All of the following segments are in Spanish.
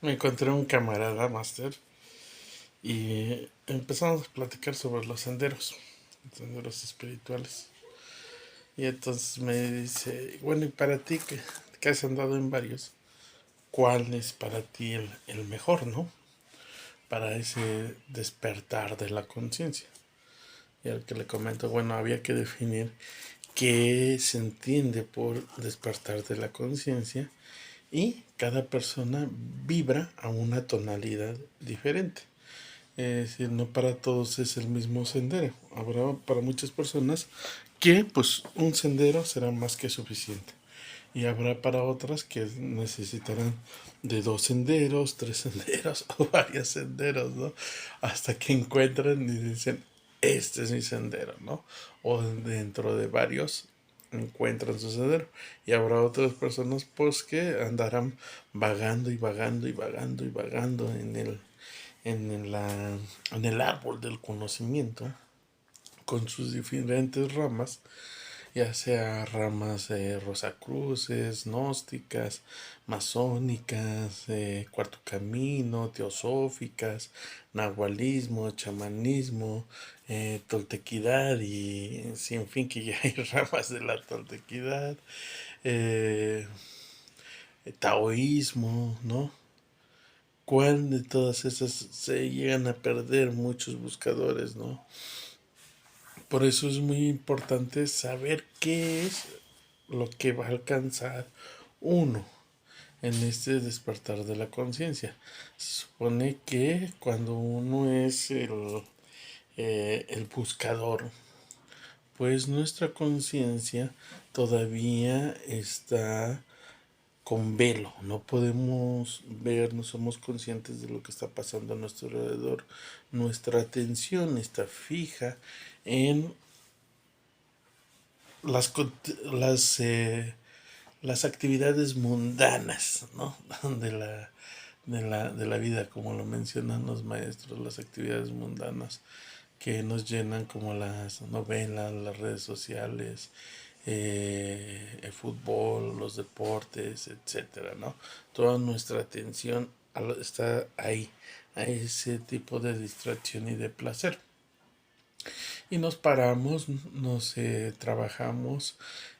Me encontré un camarada máster y empezamos a platicar sobre los senderos espirituales. Y entonces me dice, bueno, y para ti que has andado en varios, ¿cuál es para ti el mejor, no? Para ese despertar de la conciencia. Y al que le comento, bueno, había que definir qué se entiende por despertar de la conciencia y cada persona vibra a una tonalidad diferente. Es decir, no para todos es el mismo sendero. Habrá para muchas personas que pues un sendero será más que suficiente. Y habrá para otras que necesitarán de 2 senderos, 3 senderos o varios senderos, ¿no? Hasta que encuentran y dicen, este es mi sendero, ¿no? O dentro de varios encuentran su sendero. Y habrá otras personas pues que andarán vagando y vagando y vagando y vagando en el árbol del conocimiento con sus diferentes ramas, ya sea ramas rosacruces, gnósticas, masónicas, cuarto camino, teosóficas, nahualismo, chamanismo, toltequidad y sin fin que ya hay ramas de la toltequidad, eh, taoísmo, ¿no? ¿Cuál de todas esas se llegan a perder muchos buscadores, no? Por eso es muy importante saber qué es lo que va a alcanzar uno en este despertar de la conciencia. Se supone que cuando uno es el buscador, pues nuestra conciencia todavía está con velo, no podemos ver, no somos conscientes de lo que está pasando a nuestro alrededor. Nuestra atención está fija en las, las, eh, las actividades mundanas, ¿no? De la vida, como lo mencionan los maestros, las actividades mundanas que nos llenan como las novelas, las redes sociales, el fútbol, los deportes, etcétera, ¿no? Toda nuestra atención está ahí, a ese tipo de distracción y de placer. Y nos paramos, nos trabajamos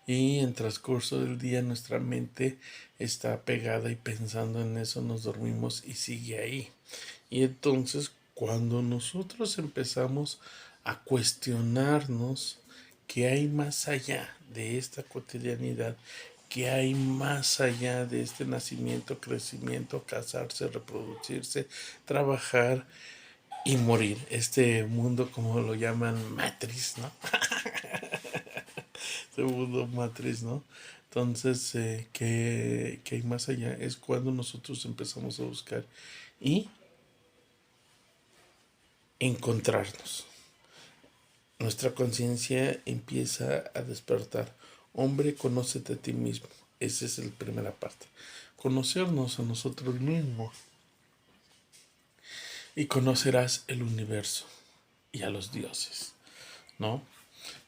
y en transcurso del día nuestra mente está pegada y pensando en eso nos dormimos y sigue ahí. Y entonces cuando nosotros empezamos a cuestionarnos qué hay más allá de esta cotidianidad, qué hay más allá de este nacimiento, crecimiento, casarse, reproducirse, trabajar y morir. Este mundo, como lo llaman, matriz, ¿no? Este mundo matriz, ¿no? Entonces, ¿qué hay más allá? Es cuando nosotros empezamos a buscar y encontrarnos. Nuestra conciencia empieza a despertar. Hombre, conócete a ti mismo. Esa es la primera parte. Conocernos a nosotros mismos. Y conocerás el universo y a los dioses, ¿no?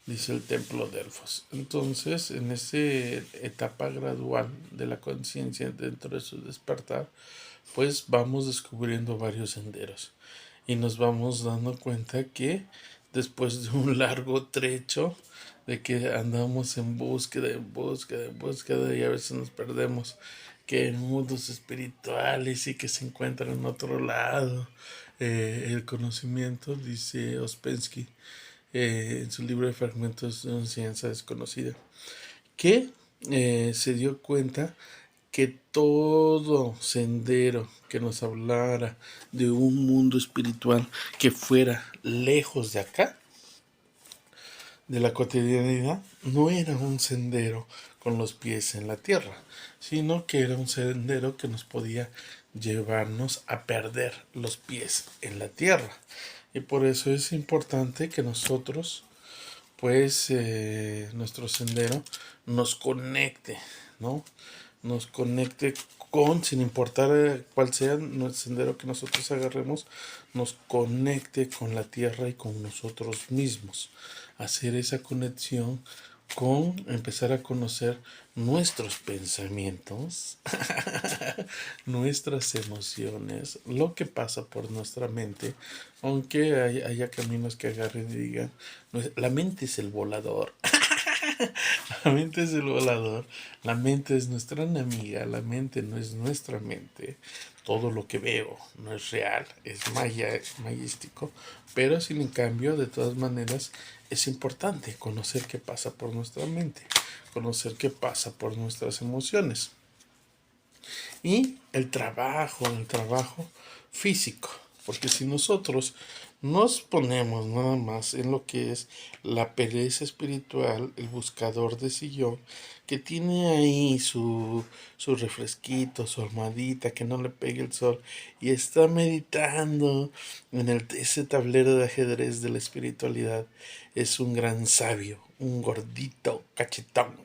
Dice el templo de Delfos. Entonces, en esa etapa gradual de la conciencia dentro de su despertar, pues vamos descubriendo varios senderos y nos vamos dando cuenta que después de un largo trecho de que andamos en búsqueda, en búsqueda, en búsqueda y a veces nos perdemos que en mundos espirituales y que se encuentran en otro lado. El conocimiento, dice Ospensky, en su libro de Fragmentos de una ciencia desconocida, que se dio cuenta que todo sendero que nos hablara de un mundo espiritual que fuera lejos de acá, de la cotidianidad, no era un sendero con los pies en la tierra, sino que era un sendero que nos podía llevarnos a perder los pies en la tierra. Y por eso es importante que nosotros, pues, nuestro sendero nos conecte, ¿no? Nos conecte con, sin importar cuál sea el sendero que nosotros agarremos, nos conecte con la tierra y con nosotros mismos. Hacer esa conexión con empezar a conocer nuestros pensamientos, nuestras emociones, lo que pasa por nuestra mente, aunque haya caminos que agarren y digan, la mente es el volador. La mente es el volador, la mente es nuestra enemiga, la mente no es nuestra mente. Todo lo que veo no es real, es maya, es mayístico, pero sin en cambio, de todas maneras, es importante conocer qué pasa por nuestra mente, conocer qué pasa por nuestras emociones. Y el trabajo físico, porque si nosotros nos ponemos nada más en lo que es la pereza espiritual, el buscador de sillón, que tiene ahí su refresquito, su almohadita, que no le pegue el sol, y está meditando en ese tablero de ajedrez de la espiritualidad, es un gran sabio, un gordito cachetón.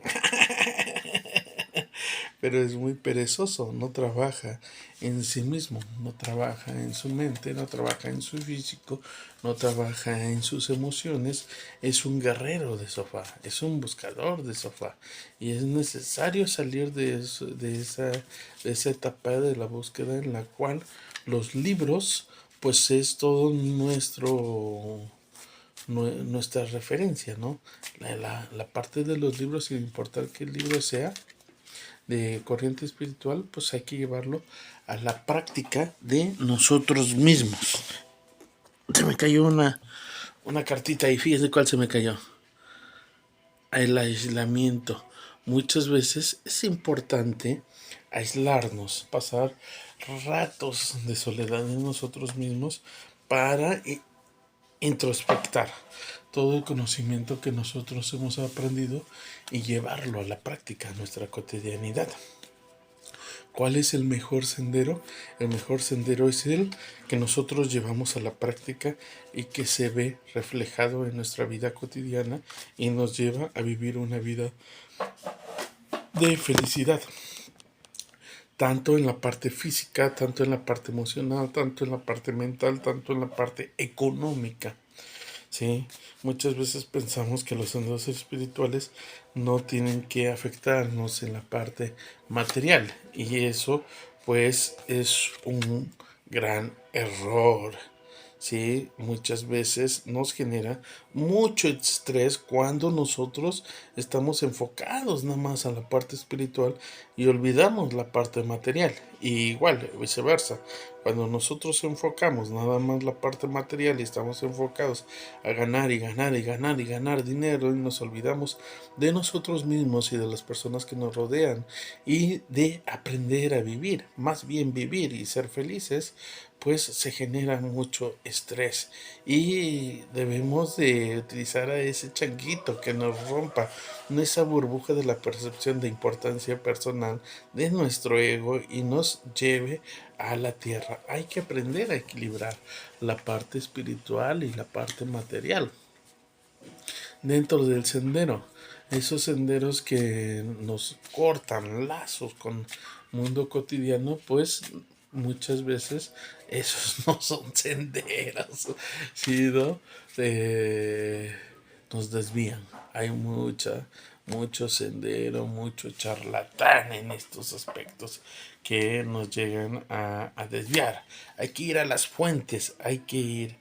Pero es muy perezoso, no trabaja en sí mismo, no trabaja en su mente, no trabaja en su físico, no trabaja en sus emociones, es un guerrero de sofá, es un buscador de sofá y es necesario salir de esa etapa de la búsqueda en la cual los libros pues es todo nuestra referencia, ¿no? La parte de los libros, sin importar qué libro sea, de corriente espiritual, pues hay que llevarlo a la práctica de nosotros mismos. Se me cayó una cartita y fíjense cuál se me cayó. El aislamiento. Muchas veces es importante aislarnos, pasar ratos de soledad en nosotros mismos para introspectar todo el conocimiento que nosotros hemos aprendido y llevarlo a la práctica, a nuestra cotidianidad. ¿Cuál es el mejor sendero? El mejor sendero es el que nosotros llevamos a la práctica y que se ve reflejado en nuestra vida cotidiana y nos lleva a vivir una vida de felicidad, tanto en la parte física, tanto en la parte emocional, tanto en la parte mental, tanto en la parte económica. Sí, muchas veces pensamos que los senderos espirituales no tienen que afectarnos en la parte material y eso pues es un gran error. Sí, muchas veces nos genera mucho estrés cuando nosotros estamos enfocados nada más a la parte espiritual y olvidamos la parte material. Y igual, viceversa, cuando nosotros enfocamos nada más la parte material y estamos enfocados a ganar y ganar y ganar y ganar dinero y nos olvidamos de nosotros mismos y de las personas que nos rodean y de aprender a vivir, más bien vivir y ser felices, pues se genera mucho estrés y debemos de utilizar a ese changuito que nos rompa esa burbuja de la percepción de importancia personal de nuestro ego y nos lleve a la tierra. Hay que aprender a equilibrar la parte espiritual y la parte material dentro del sendero. Esos senderos que nos cortan lazos con el mundo cotidiano, pues muchas veces esos no son senderos, sino nos desvían. Hay mucho sendero, mucho charlatán en estos aspectos que nos llegan a desviar. Hay que ir a las fuentes, hay que ir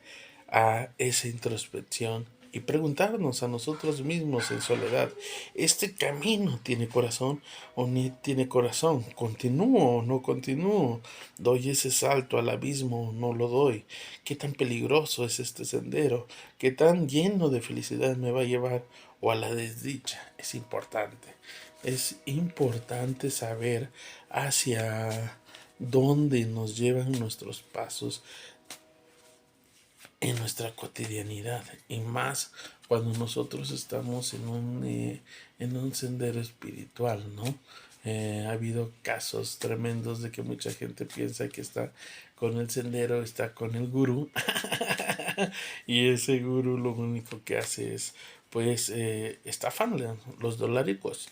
a esa introspección y preguntarnos a nosotros mismos en soledad, ¿este camino tiene corazón o ni tiene corazón? ¿Continúo o no continúo? ¿Doy ese salto al abismo o no lo doy? ¿Qué tan peligroso es este sendero? ¿Qué tan lleno de felicidad me va a llevar o a la desdicha? Es importante. Es importante saber hacia dónde nos llevan nuestros pasos en nuestra cotidianidad y más cuando nosotros estamos en un sendero espiritual, ¿no? Ha habido casos tremendos de que mucha gente piensa que está con el sendero, está con el gurú y ese gurú lo único que hace es pues estafarle los doláricos.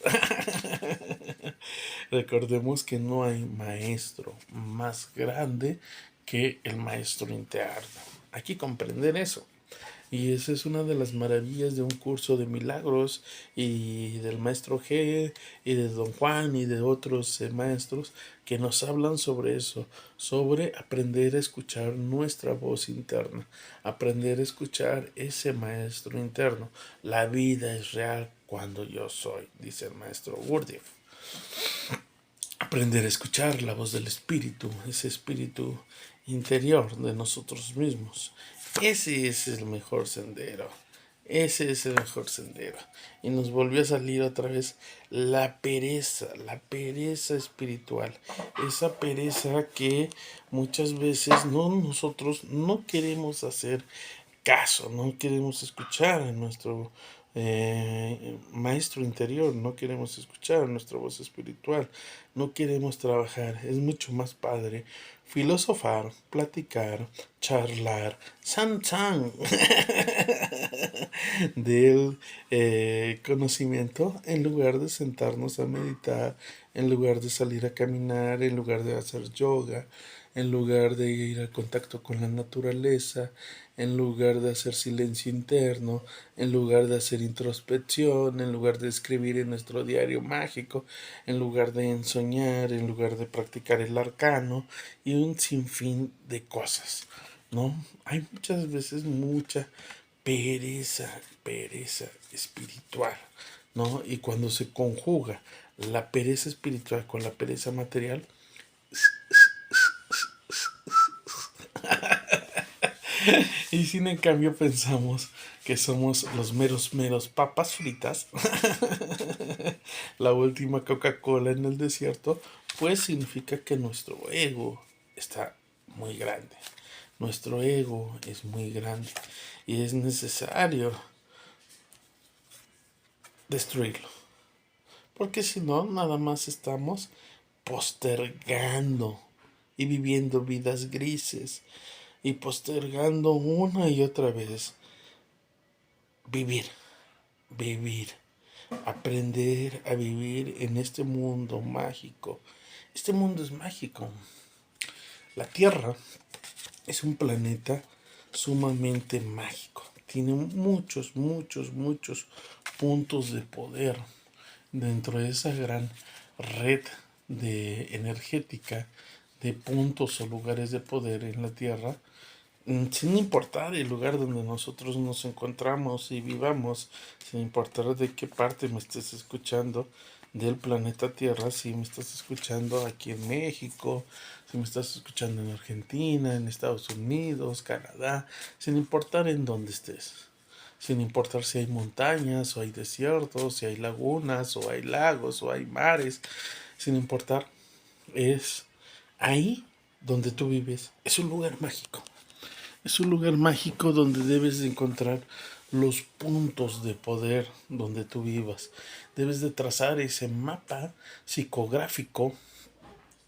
Recordemos que no hay maestro más grande que el maestro interno. Hay que comprender eso. Y esa es una de las maravillas de un curso de milagros y del maestro G y de don Juan y de otros maestros que nos hablan sobre eso, sobre aprender a escuchar nuestra voz interna, aprender a escuchar ese maestro interno. La vida es real cuando yo soy, dice el maestro Gurdjieff. Aprender a escuchar la voz del espíritu, ese espíritu interior de nosotros mismos. Ese es el mejor sendero. Ese es el mejor sendero. Y nos volvió a salir otra vez la pereza espiritual. Esa pereza que muchas veces nosotros no queremos hacer caso, no queremos escuchar a nuestro maestro interior, no queremos escuchar nuestra voz espiritual, no queremos trabajar. Es mucho más padre filosofar, platicar, charlar, san del conocimiento en lugar de sentarnos a meditar, en lugar de salir a caminar, en lugar de hacer yoga, en lugar de ir al contacto con la naturaleza, en lugar de hacer silencio interno, en lugar de hacer introspección, en lugar de escribir en nuestro diario mágico, en lugar de ensoñar, en lugar de practicar el arcano y un sinfín de cosas, ¿no? Hay muchas veces mucha pereza espiritual, ¿no? Y cuando se conjuga la pereza espiritual con la pereza material, y sin en cambio pensamos que somos los meros papas fritas, la última Coca-Cola en el desierto, pues significa que nuestro ego está muy grande. Nuestro ego es muy grande y es necesario destruirlo. Porque si no, nada más estamos postergando y viviendo vidas grises y postergando una y otra vez vivir, vivir, aprender a vivir en este mundo mágico. Este mundo es mágico. La Tierra es un planeta sumamente mágico. Tiene muchos puntos de poder dentro de esa gran red de energética de puntos o lugares de poder en la Tierra, sin importar el lugar donde nosotros nos encontramos y vivamos, sin importar de qué parte me estés escuchando del planeta Tierra, si me estás escuchando aquí en México, si me estás escuchando en Argentina, en Estados Unidos, Canadá, sin importar en dónde estés, sin importar si hay montañas o hay desiertos, si hay lagunas o hay lagos o hay mares, sin importar, es ahí donde tú vives, es un lugar mágico. Es un lugar mágico donde debes de encontrar los puntos de poder donde tú vivas. Debes de trazar ese mapa psicográfico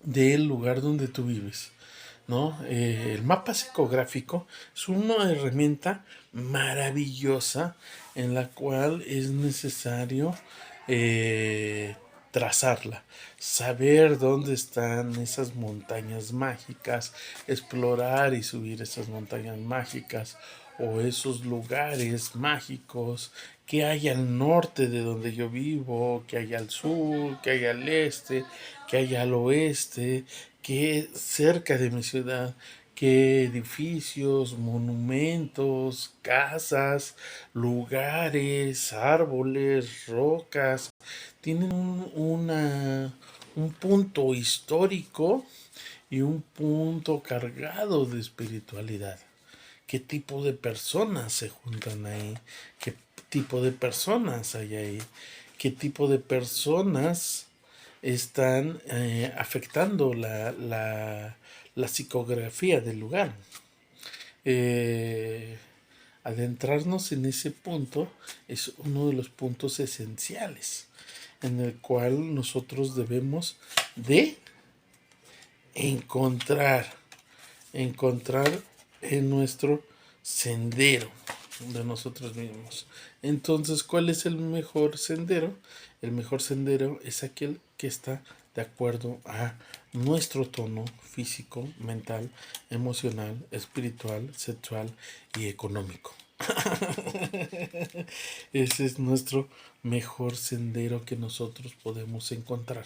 del lugar donde tú vives, ¿no? El mapa psicográfico es una herramienta maravillosa en la cual es necesario trazarla, saber dónde están esas montañas mágicas, explorar y subir esas montañas mágicas o esos lugares mágicos que hay al norte de donde yo vivo, que hay al sur, que hay al este, que hay al oeste, que cerca de mi ciudad, que edificios, monumentos, casas, lugares, árboles, rocas, tienen un punto histórico y un punto cargado de espiritualidad. ¿Qué tipo de personas se juntan ahí? ¿Qué tipo de personas hay ahí? ¿Qué tipo de personas están afectando la psicografía del lugar? Eh, Adentrarnos en ese punto es uno de los puntos esenciales en el cual nosotros debemos de encontrar, encontrar en nuestro sendero de nosotros mismos. Entonces, ¿cuál es el mejor sendero? El mejor sendero es aquel que está de acuerdo a nuestro tono físico, mental, emocional, espiritual, sexual y económico. Ese es nuestro mejor sendero que nosotros podemos encontrar.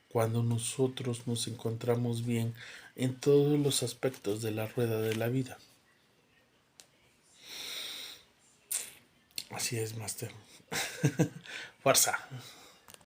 Cuando nosotros nos encontramos bien en todos los aspectos de la rueda de la vida. Así es, Master. Fuerza.